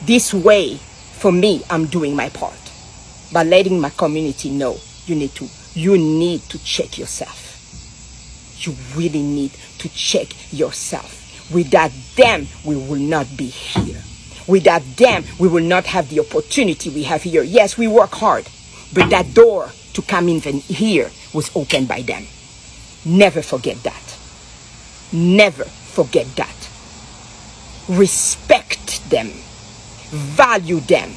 This way, for me, I'm doing my part by letting my community know you need to check yourself. You really need to check yourself. Without them, we will not be here. Without them, we will not have the opportunity we have here. Yes, we work hard, but that door to come in here was opened by them. Never forget that. Never forget that. Respect them. Value them.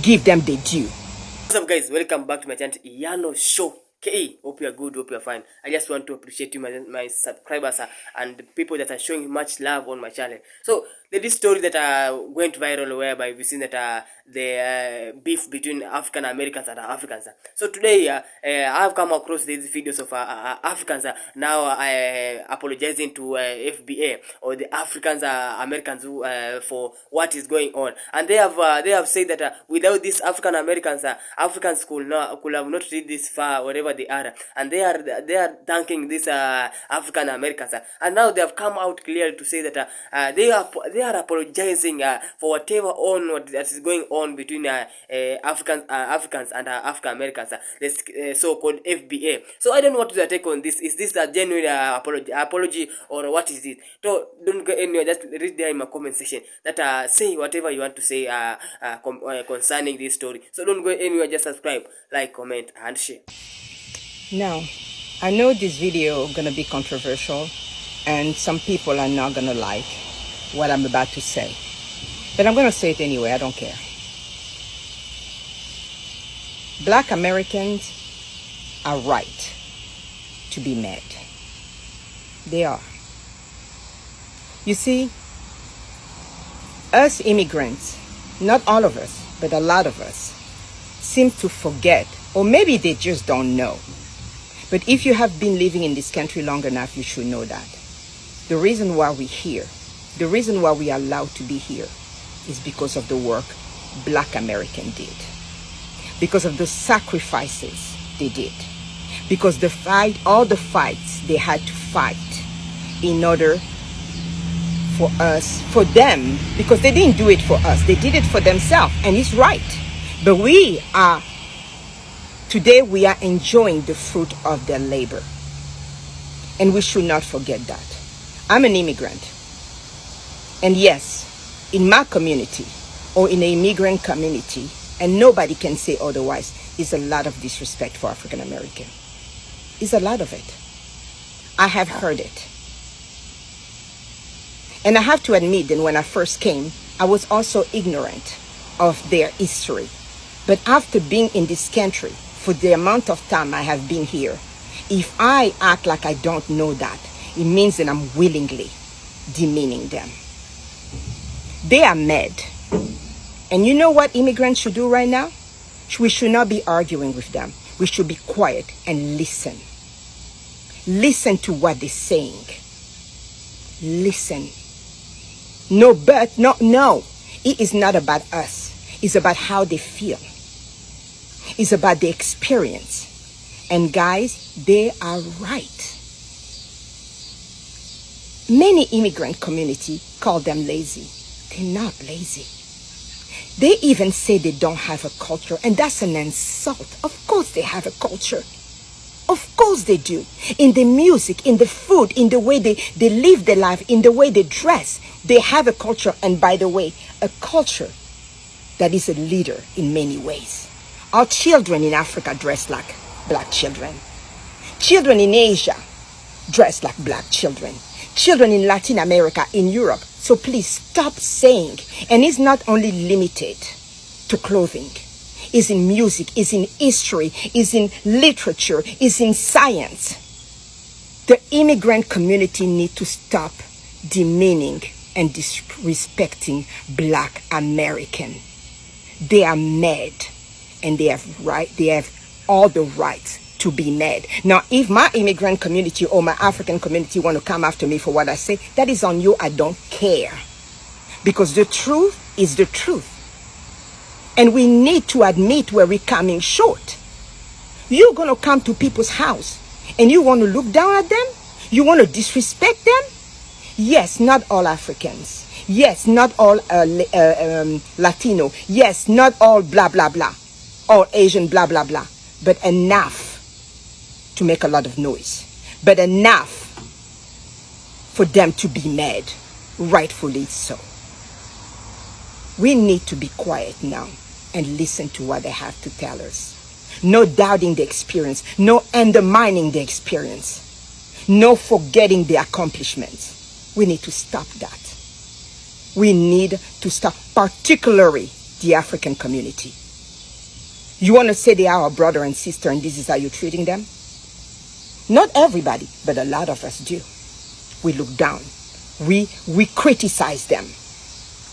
Give them the due. What's up, guys? Welcome back to my channel, Iyano Show. Okay, hope you are good, hope you are fine. I just want to appreciate you, my subscribers and the people that are showing much love on my channel. So, this story that went viral whereby we've seen that the beef between African Americans and Africans. So today, I've come across these videos of Africans now apologizing to FBA or the Africans Americans for what is going on, and they have said that without these African Americans, Africans could have not reached this far wherever they are, and they are thanking these African Americans, and now they have come out clearly to say that they are apologizing for whatever that is going on between Africans and African Americans, the so-called FBA. So I don't know what to take on this. Is this a genuine apology or what is it? So don't go anywhere. Just read there in my comment section that say whatever you want to say concerning this story. So don't go anywhere. Just subscribe, like, comment, and share. Now, I know this video is gonna be controversial, and some people are not gonna like what I'm about to say, but I'm gonna say it anyway. I don't care. Black Americans are right to be mad. They are. You see, us immigrants, not all of us, but a lot of us, seem to forget, or maybe they just don't know. But if you have been living in this country long enough, you should know that the reason why we're here, the reason why we are allowed to be here, is because of the work Black Americans did, because of the sacrifices they did, because all the fights they had to fight in order for them, because they didn't do it for us, they did it for themselves, and it's right. But today we are enjoying the fruit of their labor, and we should not forget that. I'm an immigrant, and yes, in my community or in an immigrant community, and nobody can say otherwise, is a lot of disrespect for African American. It's a lot of it. I have heard it. And I have to admit that when I first came, I was also ignorant of their history. But after being in this country for the amount of time I have been here, if I act like I don't know that, it means that I'm willingly demeaning them. They are mad. And you know what immigrants should do right now? We should not be arguing with them. We should be quiet and listen. Listen to what they're saying. Listen. No. It is not about us. It's about how they feel. It's about the experience. And guys, they are right. Many immigrant community call them lazy. They're not lazy. They even say they don't have a culture, and that's an insult. Of course they have a culture. Of course they do. In the music, in the food, in the way they live their life, in the way they dress, they have a culture. And by the way, a culture that is a leader in many ways. Our children in Africa dress like black children. Children in Asia dress like black children. Children in Latin America, in Europe. So please stop saying, and it's not only limited to clothing. It's in music, it's in history, it's in literature, it's in science. The immigrant community need to stop demeaning and disrespecting Black American. They are mad, and they have all the rights to be mad. Now, if my immigrant community or my African community want to come after me for what I say, that is on you. I don't care. Because the truth is the truth. And we need to admit where we're coming short. You're going to come to people's house and you want to look down at them? You want to disrespect them? Yes, not all Africans. Yes, not all Latino. Yes, not all blah, blah, blah. All Asian, blah, blah, blah. But enough to make a lot of noise. But enough for them to be mad. Rightfully so. We need to be quiet now and listen to what they have to tell us. No doubting the experience. No undermining the experience. No forgetting the accomplishments. We need to stop that. We need to stop, particularly the African community. You want to say they are our brother and sister and this is how you're treating them? Not everybody, but a lot of us do. We look down. We criticize them.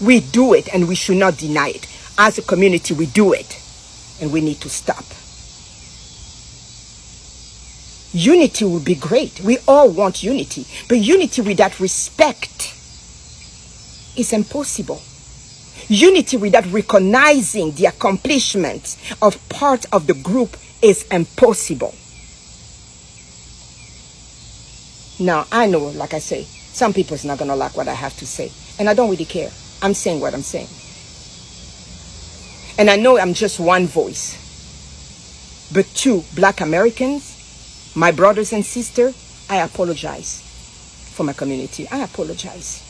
We do it and we should not deny it. As a community, we do it and we need to stop. Unity would be great. We all want unity. But unity without respect is impossible. Unity without recognizing the accomplishments of part of the group is impossible. Now, I know, like I say, some people's not going to like what I have to say. And I don't really care. I'm saying what I'm saying. And I know I'm just one voice. But to Black Americans, my brothers and sisters, I apologize for my community. I apologize.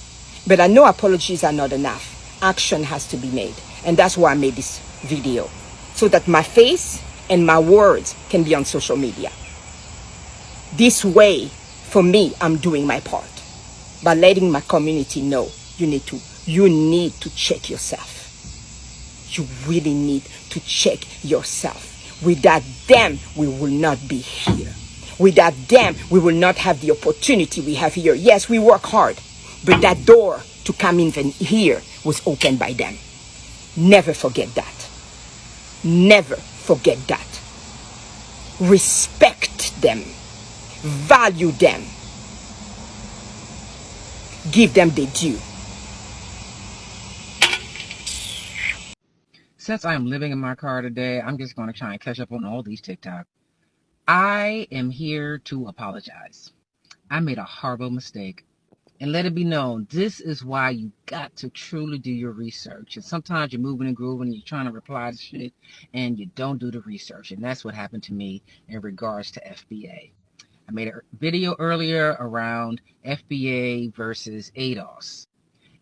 But I know apologies are not enough. Action has to be made. And that's why I made this video. So that my face and my words can be on social media. This way, for me, I'm doing my part. By letting my community know, you need to check yourself. You really need to check yourself. Without them, we will not be here. Without them, we will not have the opportunity we have here. Yes, we work hard, but that door to come in here was opened by them. Never forget that. Never forget that. Respect them. Value them. Give them the due. Since I am living in my car today, I'm just going to try and catch up on all these TikTok. I am here to apologize. I made a horrible mistake. And let it be known, this is why you got to truly do your research. And sometimes you're moving and grooving and you're trying to reply to shit and you don't do the research. And that's what happened to me in regards to FBA. I made a video earlier around FBA versus ADOS.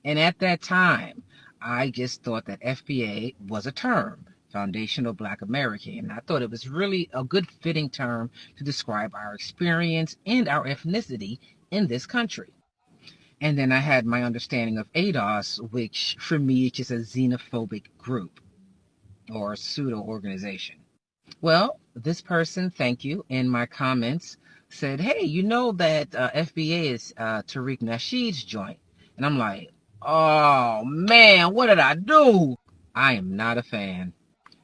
And at that time, I just thought that FBA was a term, Foundational Black American. And I thought it was really a good fitting term to describe our experience and our ethnicity in this country. And then I had my understanding of ADOS, which for me is just a xenophobic group or pseudo organization. Well, this person, thank you, in my comments said, hey, you know that FBA is Tariq Nasheed's joint. And I'm like, oh man, what did I do? I am not a fan,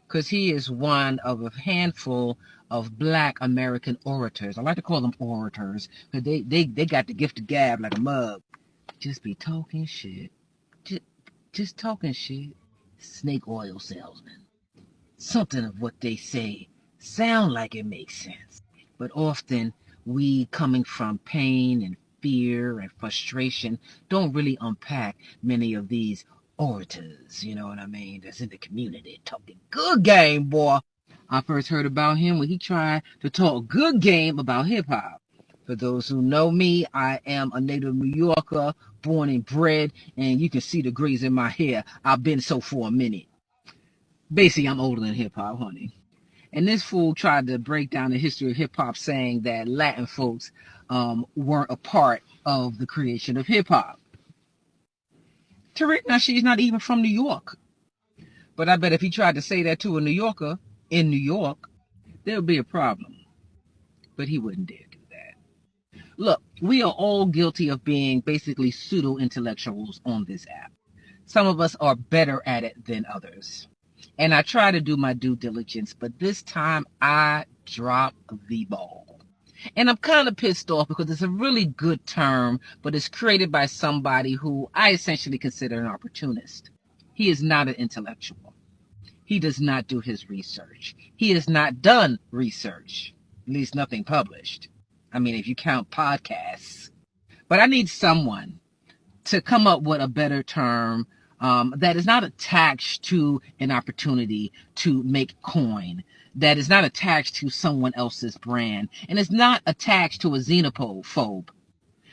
because he is one of a handful of Black American orators. I like to call them orators because they got the gift of gab like a mug. Just be talking shit. Just talking shit. Snake oil salesman. Something of what they say sound like it makes sense. But often we, coming from pain and fear and frustration, don't really unpack many of these orators, you know what I mean, that's in the community talking good game, boy. I first heard about him when he tried to talk good game about hip-hop. For those who know me, I am a native New Yorker, born and bred, and you can see the grays in my hair. I've been so for a minute. Basically, I'm older than hip-hop, honey. And this fool tried to break down the history of hip-hop, saying that Latin folks weren't a part of the creation of hip-hop. Tariq Nasheed's not even from New York. But I bet if he tried to say that to a New Yorker in New York, there would be a problem. But he wouldn't dare do that. Look, we are all guilty of being basically pseudo-intellectuals on this app. Some of us are better at it than others. And I try to do my due diligence, but this time I dropped the ball. And I'm kind of pissed off because it's a really good term, but it's created by somebody who I essentially consider an opportunist. He is not an intellectual. He does not do his research. He has not done research, at least nothing published. I mean, if you count podcasts. But I need someone to come up with a better term that is not attached to an opportunity to make coin, that is not attached to someone else's brand, and it's not attached to a xenophobe.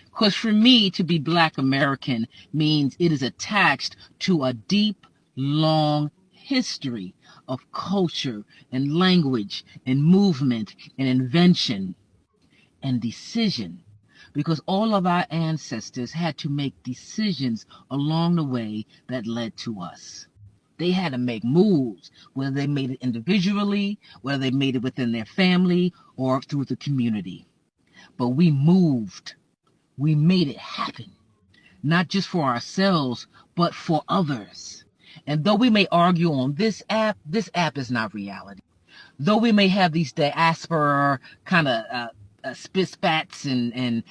Because for me, to be Black American means it is attached to a deep, long history of culture and language and movement and invention and decision. Because all of our ancestors had to make decisions along the way that led to us. They had to make moves, whether they made it individually, whether they made it within their family or through the community. But we moved. We made it happen, not just for ourselves, but for others. And though we may argue on this app is not reality. Though we may have these diaspora kind of spats and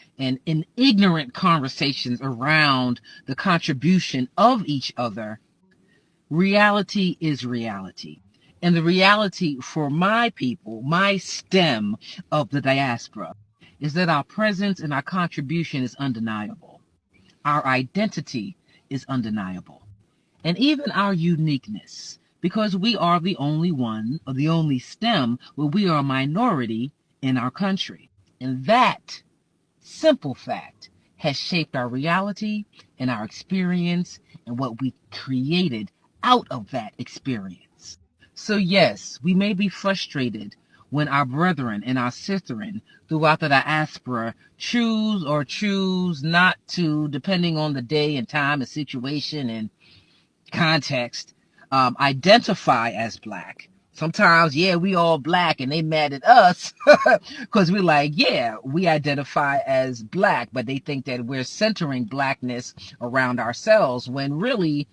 ignorant conversations around the contribution of each other, reality is reality. And the reality for my people, my stem of the diaspora, is that our presence and our contribution is undeniable. Our identity is undeniable. And even our uniqueness, because we are the only one, or the only stem, where we are a minority in our country. And that simple fact has shaped our reality and our experience and what we created out of that experience. So yes, we may be frustrated when our brethren and our sisterin throughout the diaspora choose or choose not to, depending on the day and time and situation and context, identify as Black. Sometimes, yeah, we all Black and they mad at us because we're like, yeah, we identify as Black, but they think that we're centering Blackness around ourselves when really,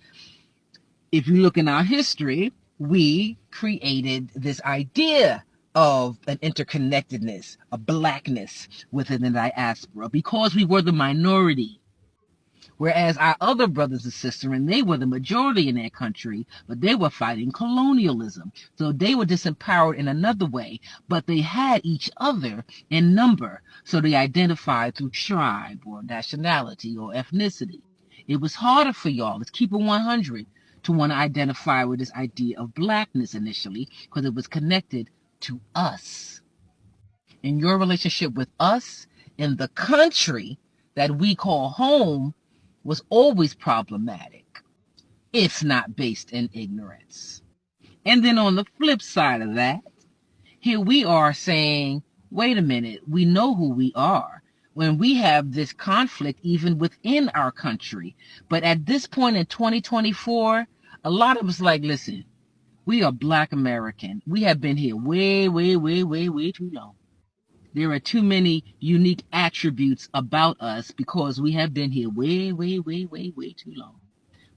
if you look in our history, we created this idea of an interconnectedness, a Blackness within the diaspora because we were the minority. Whereas our other brothers and sisters, and they were the majority in their country, but they were fighting colonialism. So they were disempowered in another way, but they had each other in number. So they identified through tribe or nationality or ethnicity. It was harder for y'all, let's keep it 100, to want to identify with this idea of Blackness initially, because it was connected to us. And your relationship with us in the country that we call home was always problematic, if not based in ignorance. And then on the flip side of that, here we are saying, wait a minute, we know who we are when we have this conflict even within our country. But at this point in 2024, a lot of us like, listen, we are Black American. We have been here way, way, way, way, way too long. There are too many unique attributes about us because we have been here way, way, way, way, way too long.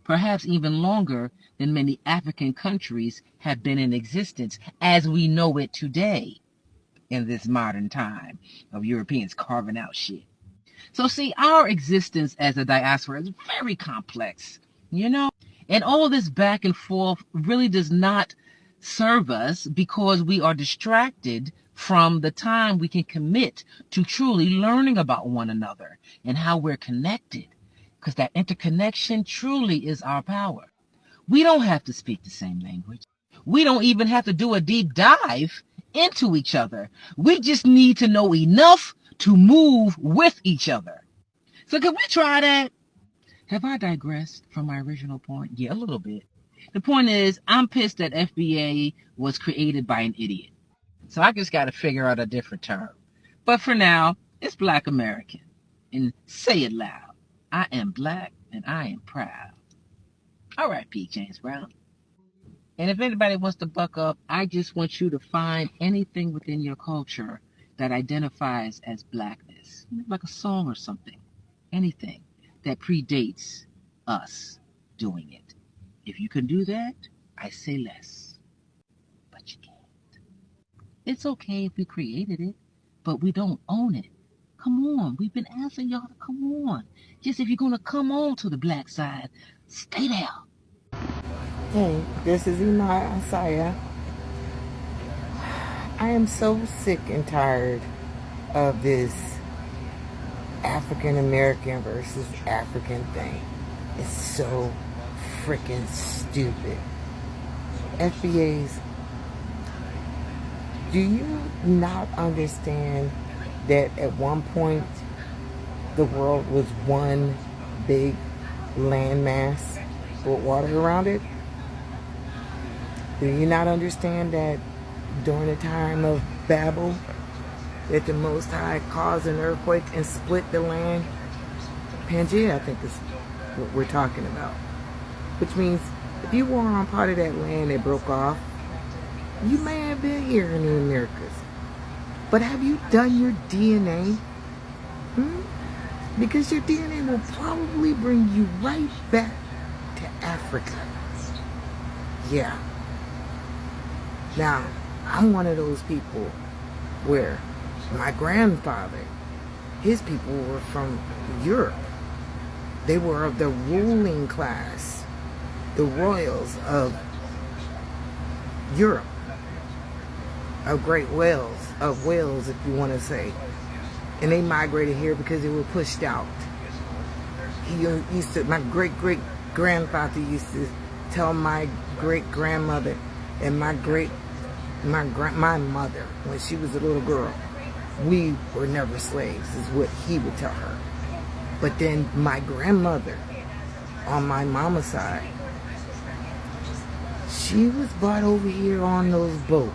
Perhaps even longer than many African countries have been in existence as we know it today in this modern time of Europeans carving out shit. So see, our existence as a diaspora is very complex, you know? And all this back and forth really does not serve us because we are distracted from the time we can commit to truly learning about one another and how we're connected. Because that interconnection truly is our power. We don't have to speak the same language. We don't even have to do a deep dive into each other. We just need to know enough to move with each other. So can we try that? Have I digressed from my original point? Yeah, a little bit. The point is, I'm pissed that FBA was created by an idiot. So I just got to figure out a different term. But for now, it's Black American. And say it loud. I am Black and I am proud. All right, P. James Brown. And if anybody wants to buck up, I just want you to find anything within your culture that identifies as Blackness. Like a song or something. Anything that predates us doing it. If you can do that, I say less. But you can't. It's okay if we created it, but we don't own it. Come on, we've been asking y'all to come on. Just if you're going to come on to the Black side, stay there. Hey, this is Imai Asaya. I am so sick and tired of this African American versus African thing is so freaking stupid. FBAs, do you not understand that at one point the world was one big landmass with water around it? Do you not understand that during the time of Babel, that the Most High caused an earthquake and split the land? Pangea, I think, is what we're talking about. Which means if you were on part of that land that broke off, you may have been here in the Americas. But have you done your DNA? Because your DNA will probably bring you right back to Africa. Yeah. Now, I'm one of those people where my grandfather, his people were from Europe. They were of the ruling class, the royals of Europe, of Great Wales, of Wales, if you want to say. And they migrated here because they were pushed out. My great-great-grandfather used to tell my great-grandmother and my mother, when she was a little girl, we were never slaves, is what he would tell her. But then my grandmother, on my mama's side, she was brought over here on those boats.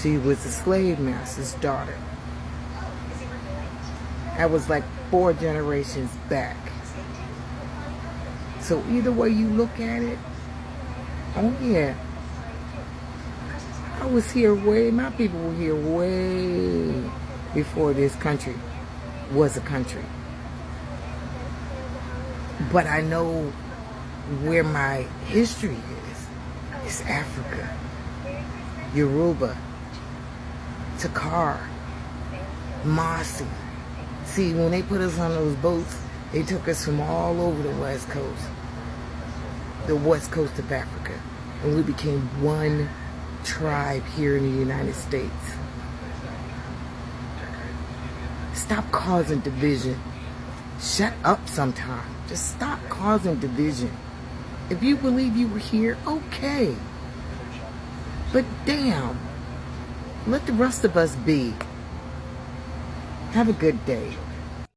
She was a slave master's daughter. That was like 4 generations back. So either way you look at it, oh yeah, I was here my people were here way before this country was a country. But I know where my history is. It's Africa, Yoruba, Takar, Masi. See, when they put us on those boats, they took us from all over the West Coast of Africa, and we became one tribe here in the United States. Stop causing division. Shut up sometime. Just stop causing division. If you believe you were here, okay. But damn, let the rest of us be. Have a good day.